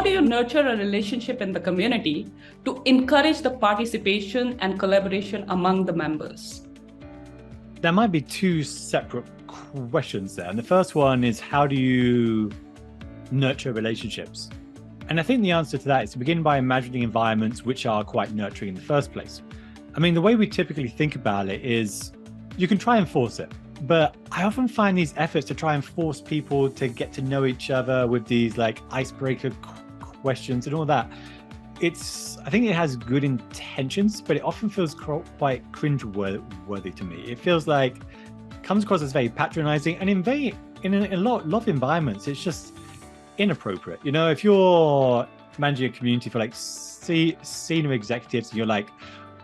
do you nurture a relationship in the community to encourage the participation and collaboration among the members? There might be two separate questions there. And the first one is, how do you nurture relationships? And I think the answer to that is to begin by imagining environments which are quite nurturing in the first place. I mean, the way we typically think about it is you can try and force it, but I often find these efforts to try and force people to get to know each other with these like icebreaker questions and all that. I think it has good intentions, but it often feels quite cringe-worthy to me. It feels like, comes across as very patronizing, and in a lot of environments, it's just inappropriate. You know, if you're managing a community for like senior executives and you're like,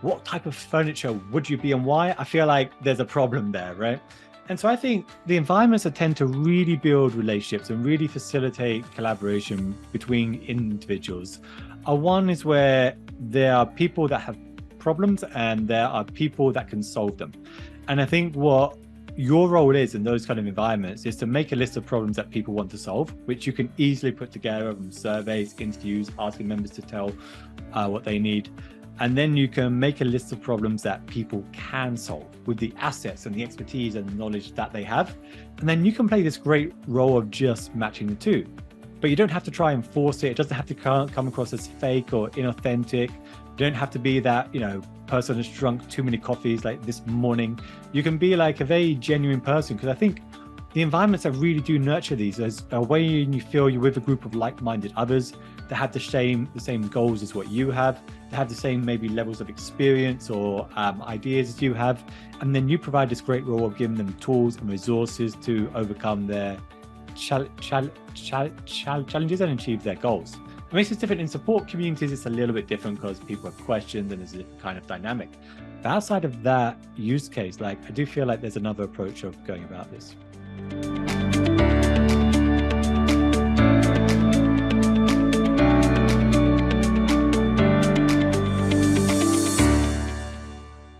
what type of furniture would you be and why? I feel like there's a problem there, right? And so I think the environments that tend to really build relationships and really facilitate collaboration between individuals are one is where there are people that have problems and there are people that can solve them. And I think what your role is in those kind of environments is to make a list of problems that people want to solve, which you can easily put together from surveys, interviews, asking members to tell what they need. And then you can make a list of problems that people can solve with the assets and the expertise and the knowledge that they have. And then you can play this great role of just matching the two. But you don't have to try and force it. It doesn't have to come across as fake or inauthentic. You don't have to be that, person who's drunk too many coffees like this morning. You can be like a very genuine person, because I think the environments that really do nurture these is a way you feel you're with a group of like-minded others that have the same goals as what you have, that have the same maybe levels of experience or ideas as you have. And then you provide this great role of giving them tools and resources to overcome their challenges and achieve their goals. It makes it different. In support communities, it's a little bit different because people have questions and there's a different kind of dynamic. But outside of that use case, I do feel like there's another approach of going about this.